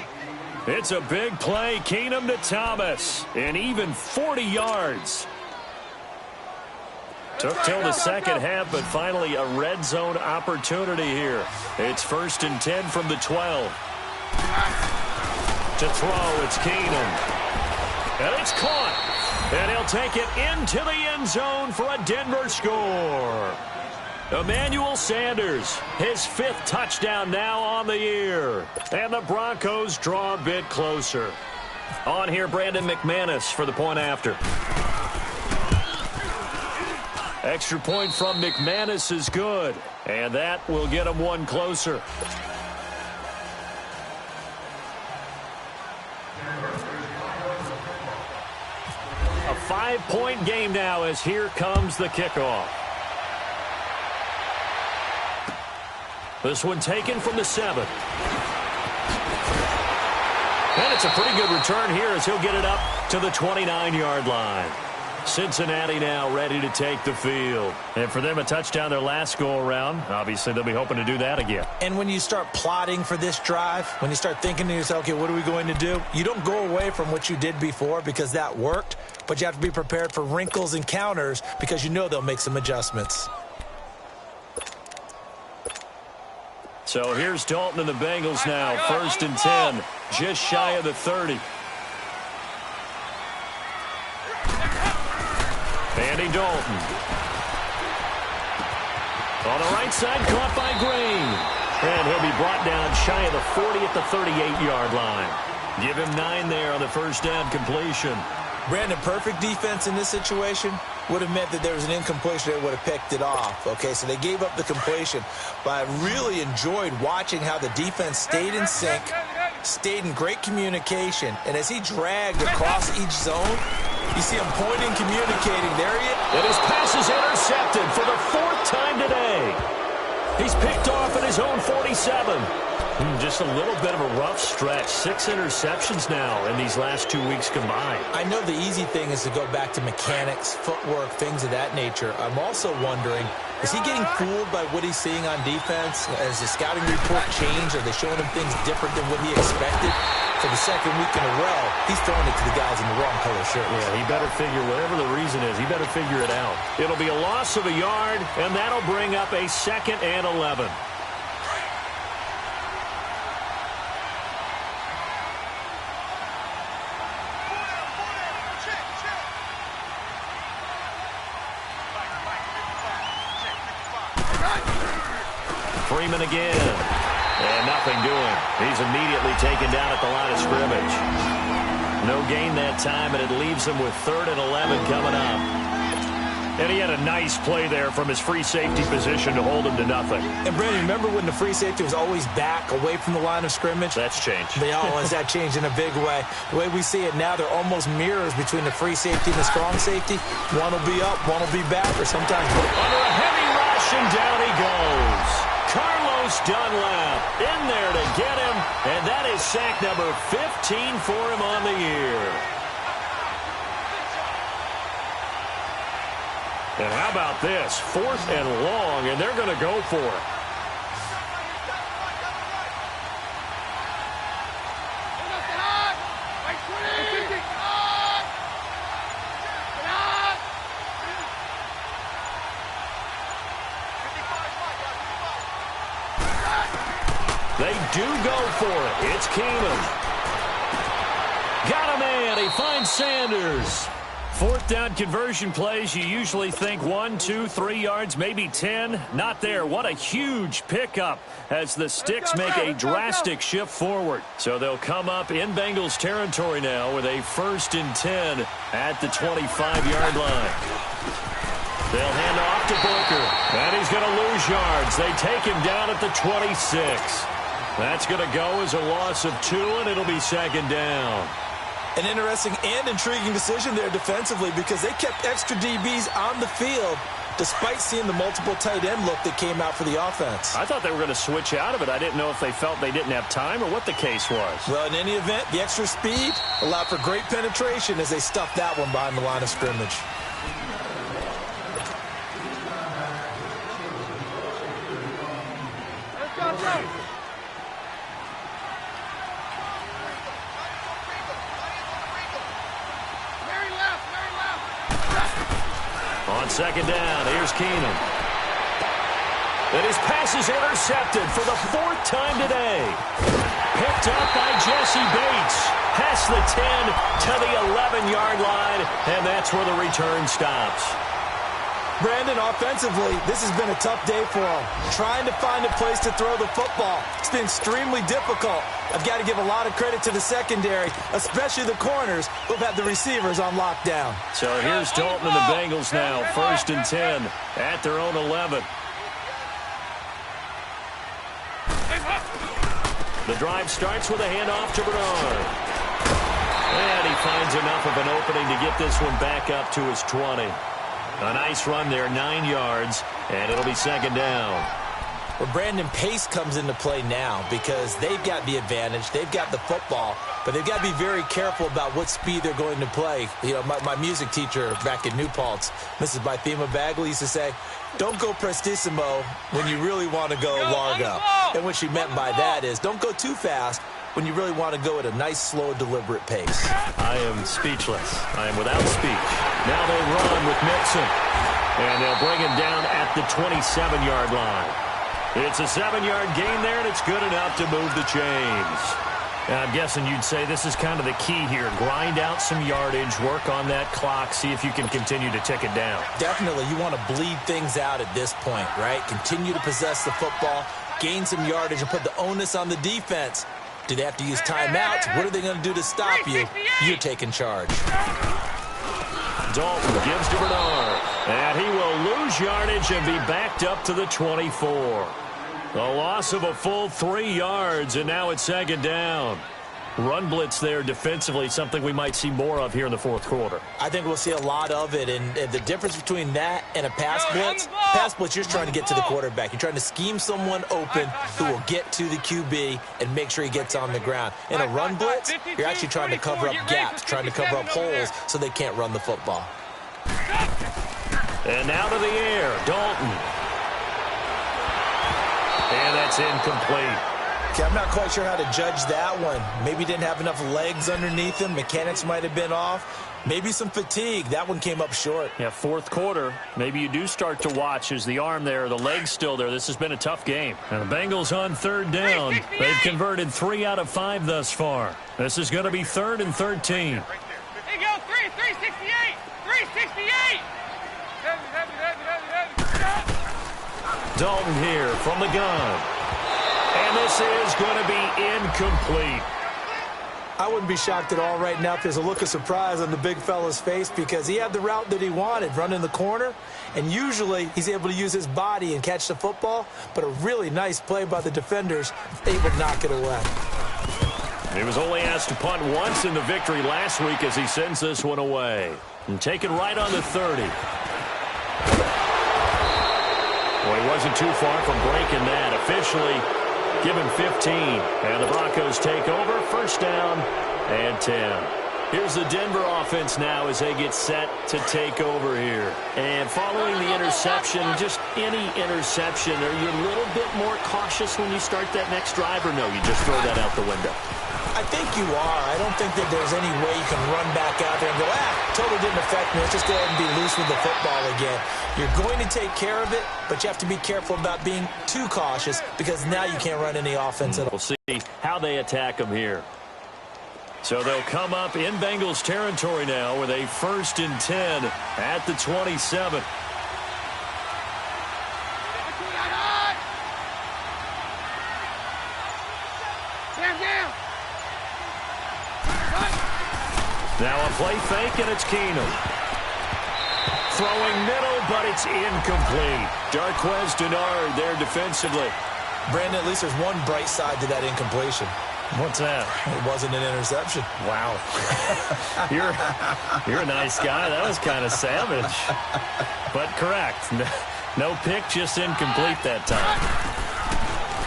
It's a big play. Keenum to Thomas. And even 40 yards. Took till the second half, but finally a red zone opportunity here. It's 1st and 10 from the 12. To throw, it's Keenum. And it's caught. And he'll take it into the end zone for a Denver score. Emmanuel Sanders, his 5th touchdown now on the year. And the Broncos draw a bit closer. On here, Brandon McManus for the point after. Extra point from McManus is good. And that will get him one closer. A 5-point game now as here comes the kickoff. This one taken from the 7. And it's a pretty good return here as he'll get it up to the 29-yard line. Cincinnati now ready to take the field. And for them, a touchdown their last go-around. Obviously, they'll be hoping to do that again. And when you start plotting for this drive, when you start thinking to yourself, okay, what are we going to do? You don't go away from what you did before because that worked, but you have to be prepared for wrinkles and counters because you know they'll make some adjustments. So here's Dalton and the Bengals now. 1st and 10, just shy of the 30. Andy Dalton. On the right side, caught by Green. And he'll be brought down shy of the 40 at the 38-yard line. Give him 9 there on the first down completion. Brandon, perfect defense in this situation would have meant that there was an incompletion. They would have picked it off. Okay, so they gave up the completion. But I really enjoyed watching how the defense stayed in sync, stayed in great communication. And as he dragged across each zone, you see him pointing, communicating. There he is. And his pass is intercepted for the 4th time today. He's picked off at his own 47. Just a little bit of a rough stretch. 6 interceptions now in these last 2 weeks combined. I know the easy thing is to go back to mechanics, footwork, things of that nature. I'm also wondering, is he getting fooled by what he's seeing on defense? Has the scouting report changed? Are they showing him things different than what he expected? For the second week in a row, he's throwing it to the guys in the wrong color shirts. Yeah, he better figure, whatever the reason is, he better figure it out. It'll be a loss of a yard, and that'll bring up a 2nd and 11. Freeman again. And nothing doing. He's immediately taken down at the line of scrimmage. No gain that time, and it leaves him with 3rd and 11 coming up. And he had a nice play there from his free safety position to hold him to nothing. And, Brandon, remember when the free safety was always back away from the line of scrimmage? That's changed. That changed in a big way. The way we see it now, they're almost mirrors between the free safety and the strong safety. One will be up, one will be back, or sometimes both. Under a heavy rush, and down he goes. Carlos Dunlap in there to get him, and that is sack number 15 for him on the year. And how about this? 4th and long, and they're going to go for it. They do go for it. It's Keenum. Got a man. He finds Sanders. 4th down conversion plays, you usually think 1, 2, 3 yards, maybe 10. Not there. What a huge pickup as the Sticks make a drastic shift forward. So they'll come up in Bengals territory now with a 1st and 10 at the 25-yard line. They'll hand off to Booker, and he's going to lose yards. They take him down at the 26. That's going to go as a loss of 2, and it'll be 2nd down. An interesting and intriguing decision there defensively because they kept extra DBs on the field despite seeing the multiple tight end look that came out for the offense. I thought they were going to switch out of it. I didn't know if they felt they didn't have time or what the case was. Well, in any event, the extra speed allowed for great penetration as they stuffed that one behind the line of scrimmage. On 2nd down, here's Keenum. And his pass is intercepted for the 4th time today. Picked up by Jesse Bates. Past the 10 to the 11-yard line, and that's where the return stops. Brandon, offensively, this has been a tough day for him. Trying to find a place to throw the football. It's been extremely difficult. I've got to give a lot of credit to the secondary, especially the corners who've had the receivers on lockdown. So here's Dalton and the Bengals now, 1st and 10 at their own 11. The drive starts with a handoff to Bernard. And he finds enough of an opening to get this one back up to his 20. A nice run there, 9 yards, and it'll be 2nd down. Well, Brandon, pace comes into play now because they've got the advantage. They've got the football, but they've got to be very careful about what speed they're going to play. You know, my music teacher back in New Paltz, Mrs. Bythema Bagley, used to say, don't go prestissimo when you really want to go largo. And what she meant by that is don't go too fast when you really want to go at a nice, slow, deliberate pace. I am speechless. I am without speech. Now they run with Mixon. And they'll bring him down at the 27-yard line. It's a 7-yard gain there, and it's good enough to move the chains. And I'm guessing you'd say this is kind of the key here. Grind out some yardage, work on that clock, see if you can continue to tick it down. Definitely. You want to bleed things out at this point, right? Continue to possess the football. gain some yardage, and put the onus on the defense. Do they have to use timeouts? What are they going to do to stop you? You're taking charge. Dalton gives to Bernard, and he will lose yardage and be backed up to the 24. A loss of a full 3 yards, and now it's second down. Run blitz there defensively, something we might see more of here in the fourth quarter. I think we'll see a lot of it, and the difference between that and a pass blitz, you're just trying to get to the quarterback. You're trying to scheme someone open who will get to the QB and make sure he gets on the ground. In a run blitz, you're actually trying to cover up gaps, trying to cover up holes so they can't run the football. And now to the air, Dalton. And that's incomplete. Okay, I'm not quite sure how to judge that one. Maybe didn't have enough legs underneath him. Mechanics might have been off. Maybe some fatigue. That one came up short. Yeah, fourth quarter. Maybe you do start to watch as the arm there, the leg's still there. This has been a tough game. And the Bengals on third down. They've converted 3 out of 5 thus far. This is going to be 3rd and 13. There you go, 368. 368. Dalton here from the gun. And this is going to be incomplete. I wouldn't be shocked at all right now if there's a look of surprise on the big fella's face because he had the route that he wanted, running the corner, and usually he's able to use his body and catch the football, but a really nice play by the defenders, able to knock it away. He was only asked to punt once in the victory last week as he sends this one away. And take it right on the 30. Well, he wasn't too far from breaking that. Officially given 15. And the Broncos take over. First down and 10. Here's the Denver offense now as they get set to take over here. And following the interception, just any interception, are you a little bit more cautious when you start that next drive, or no, you just throw that out the window? I think you are. I don't think that there's any way you can run back out there and go, totally didn't affect me. Let's just go ahead and be loose with the football again. You're going to take care of it, but you have to be careful about being too cautious because now you can't run any offense at all. We'll see how they attack them here. So they'll come up in Bengals territory now with a 1st and 10 at the 27. Now a play fake, and it's Keenum. Throwing middle, but it's incomplete. Darquez Denard there defensively. Brandon, at least there's one bright side to that incompletion. What's that? It wasn't an interception. Wow. You're a nice guy. That was kind of savage. But correct. No pick, just incomplete that time.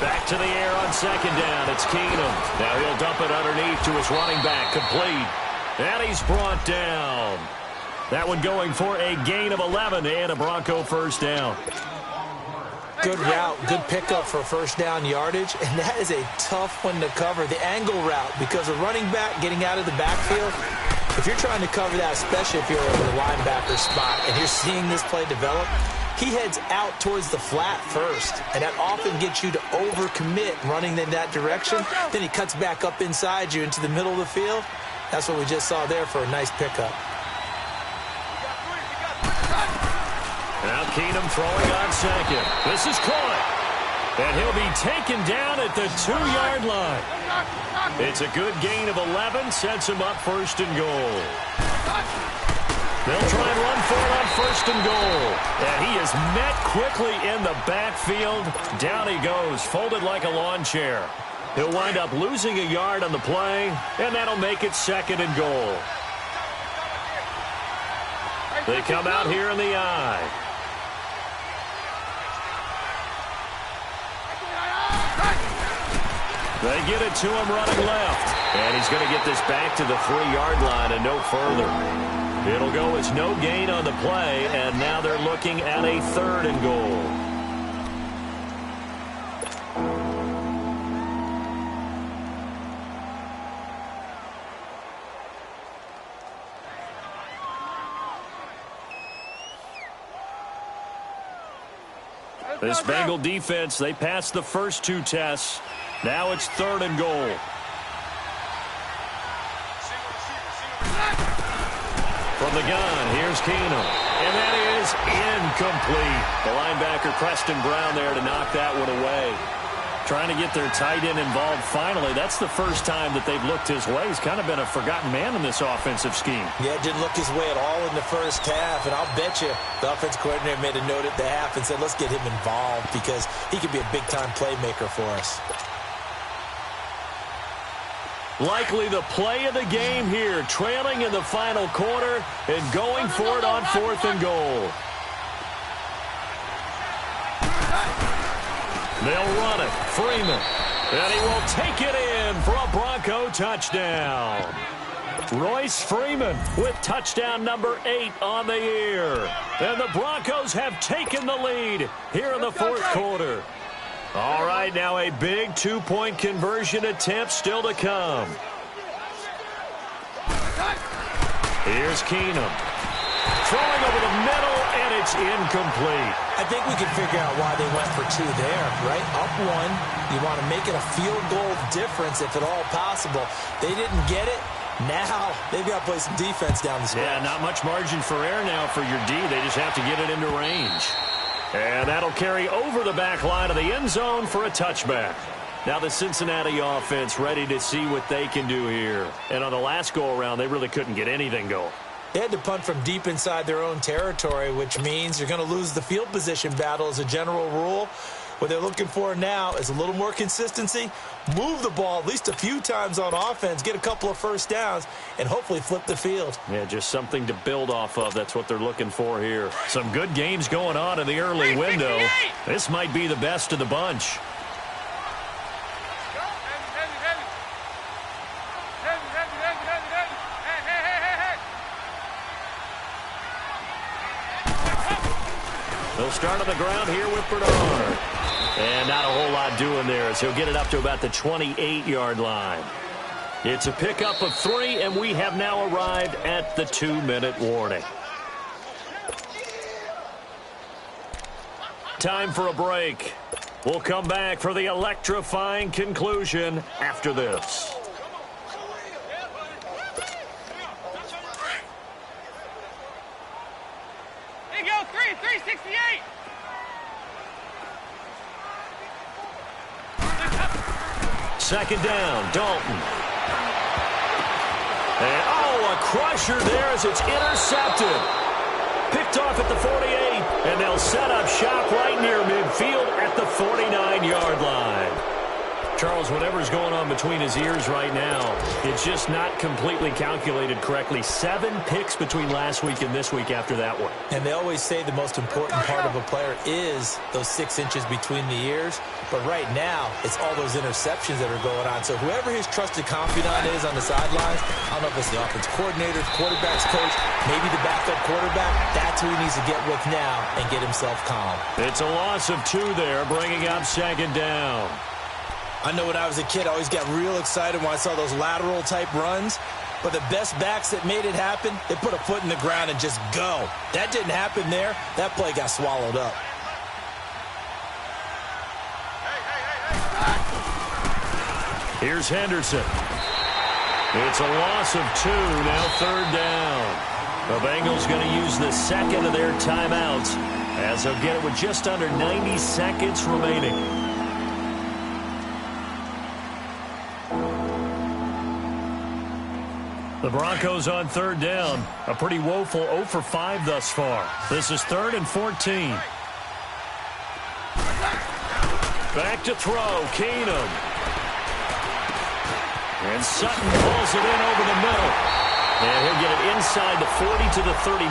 Back to the air on second down. It's Keenum. Now he'll dump it underneath to his running back. Complete. And he's brought down. That one going for a gain of 11 and a Bronco first down. Good route, good pickup for first down yardage, and that is a tough one to cover. The angle route, because a running back getting out of the backfield, if you're trying to cover that, especially if you're in the linebacker spot and you're seeing this play develop, he heads out towards the flat first, and that often gets you to overcommit running in that direction. Then he cuts back up inside you into the middle of the field. That's what we just saw there for a nice pickup. Now Keenum throwing on second. This is caught. And he'll be taken down at the 2-yard line. It's a good gain of 11. Sets him up 1st and goal. They'll try and run for it on 1st and goal. And he is met quickly in the backfield. Down he goes, folded like a lawn chair. He'll wind up losing a yard on the play, and that'll make it 2nd and goal. They come out here in the eye. They get it to him running left. And he's going to get this back to the 3-yard line and no further. It'll go as no gain on the play, and now they're looking at a 3rd and goal. This Bengal defense, they passed the first 2 tests. Now it's 3rd and goal. From the gun, here's Keenum. And that is incomplete. The linebacker, Preston Brown, there to knock that one away. Trying to get their tight end involved finally. That's the first time that they've looked his way. He's kind of been a forgotten man in this offensive scheme. Yeah, didn't look his way at all in the first half, and I'll bet you the offense coordinator made a note at the half and said, let's get him involved because he could be a big-time playmaker for us. Likely the play of the game here, trailing in the final quarter and going for it on 4th and goal. They'll run it. Freeman. And he will take it in for a Bronco touchdown. Royce Freeman with touchdown number 8 on the year. And the Broncos have taken the lead here in the 4th quarter. All right, now a big 2-point conversion attempt still to come. Here's Keenum. Throwing over the middle, and it's incomplete. I think we can figure out why they went for 2 there, right? Up 1, you want to make it a field goal difference if at all possible. They didn't get it. Now they've got to play some defense down the stretch. Yeah, not much margin for error now for your D. They just have to get it into range. And that'll carry over the back line of the end zone for a touchback. Now the Cincinnati offense ready to see what they can do here. And on the last go-around, they really couldn't get anything going. They had to punt from deep inside their own territory, which means you're going to lose the field position battle as a general rule. What they're looking for now is a little more consistency, move the ball at least a few times on offense, get a couple of first downs, and hopefully flip the field. Yeah, just something to build off of. That's what they're looking for here. Some good games going on in the early window. This might be the best of the bunch. They'll start on the ground here with Bernard. And not a whole lot doing there as he'll get it up to about the 28-yard line. It's a pickup of 3, and we have now arrived at the 2-minute warning. Time for a break. We'll come back for the electrifying conclusion after this. Here you go, 368. Second down, Dalton. And, oh, a crusher there as it's intercepted. Picked off at the 48, and they'll set up shop right near midfield at the 49-yard line. Charles, whatever's going on between his ears right now, it's just not completely calculated correctly. 7 picks between last week and this week after that one. And they always say the most important part of a player is those 6 inches between the ears. But right now, it's all those interceptions that are going on. So whoever his trusted confidant is on the sidelines, I don't know if it's the offense coordinator, quarterback's coach, maybe the backup quarterback, that's who he needs to get with now and get himself calm. It's a loss of 2 there, bringing up second down. I know when I was a kid, I always got real excited when I saw those lateral-type runs. But the best backs that made it happen, they put a foot in the ground and just go. That didn't happen there. That play got swallowed up. Here's Henderson. It's a loss of 2, now third down. The Bengals going to use the second of their timeouts as they'll get it with just under 90 seconds remaining. The Broncos on third down. A pretty woeful 0 for 5 thus far. This is 3rd and 14. Back to throw. Keenum. And Sutton pulls it in over the middle. And he'll get it inside the 40 to the 39.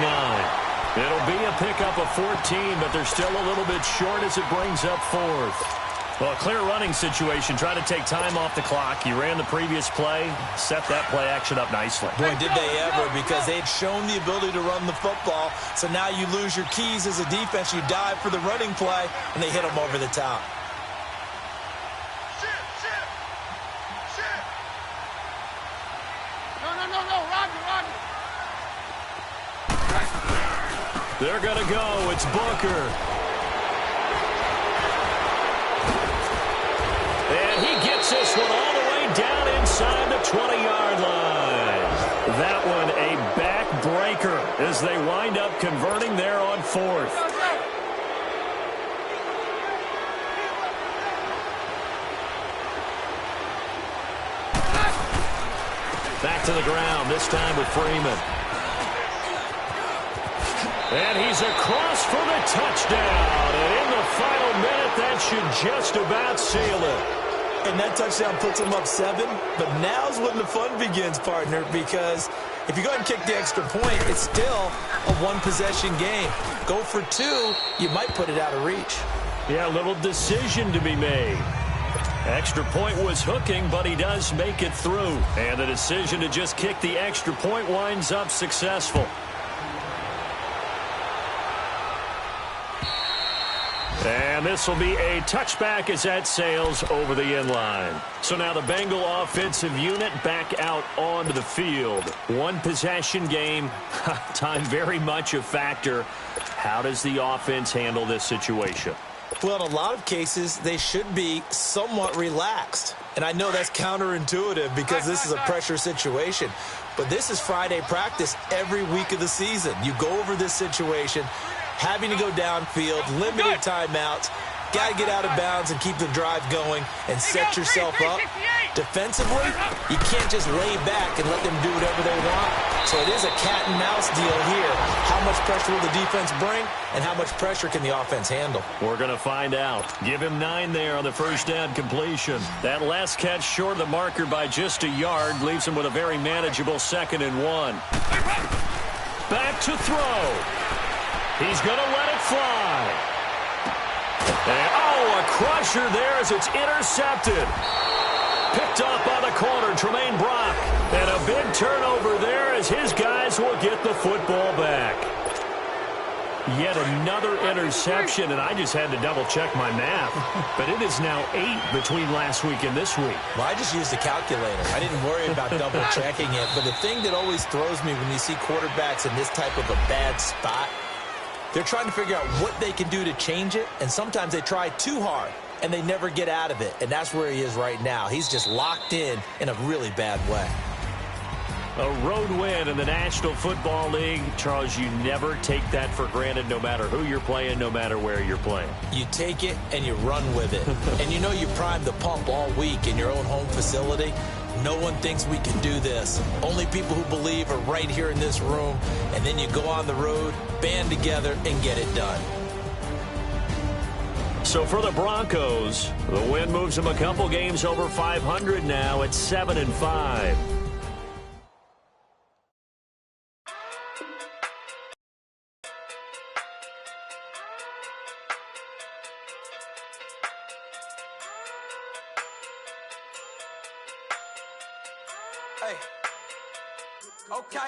It'll be a pickup of 14, but they're still a little bit short as it brings up 4th. Well, a clear running situation. Try to take time off the clock. You ran the previous play, set that play action up nicely. Boy, did they ever, because they had shown the ability to run the football. So now you lose your keys as a defense. You dive for the running play, and they hit them over the top. No, Roger. They're going to go. It's Booker. And he gets this one all the way down inside the 20-yard line. That one a backbreaker as they wind up converting there on 4th. to the ground, this time with Freeman. And he's across for the touchdown. And in the final minute, that should just about seal it. And that touchdown puts him up 7. But now's when the fun begins, partner, because if you go ahead and kick the extra point, it's still a one-possession game. Go for 2, you might put it out of reach. Yeah, a little decision to be made. Extra point was hooking, but he does make it through. And the decision to just kick the extra point winds up successful. And this will be a touchback as that sails over the inline. So now the Bengal offensive unit back out onto the field. One possession game. Time very much a factor. How does the offense handle this situation? Well, in a lot of cases, they should be somewhat relaxed. And I know that's counterintuitive because this is a pressure situation. But this is Friday practice every week of the season. You go over this situation, having to go downfield, limited timeouts, got to get out of bounds and keep the drive going and set yourself up. Defensively, you can't just lay back and let them do whatever they want. So it is a cat and mouse deal here. How much pressure will the defense bring and how much pressure can the offense handle? We're going to find out. Give him 9 there on the first down completion. That last catch short of the marker by just a yard leaves him with a very manageable 2nd and 1. Back to throw. He's going to let it fly. And, a crusher there as it's intercepted. Picked off by the corner, Tremaine Brock. And a big turnover there as his guys will get the football back. Yet another interception, and I just had to double-check my math. But it is now 8 between last week and this week. Well, I just used the calculator. I didn't worry about double-checking it. But the thing that always throws me when you see quarterbacks in this type of a bad spot, they're trying to figure out what they can do to change it, and sometimes they try too hard, and they never get out of it, and that's where he is right now. He's just locked in a really bad way. A road win in the National Football League. Charles, you never take that for granted no matter who you're playing, no matter where you're playing. You take it and you run with it. And you know you primed the pump all week in your own home facility. No one thinks we can do this. Only people who believe are right here in this room. And then you go on the road, band together, and get it done. So for the Broncos, the win moves them a couple games over 500 now at 7-5. Hey. Okay.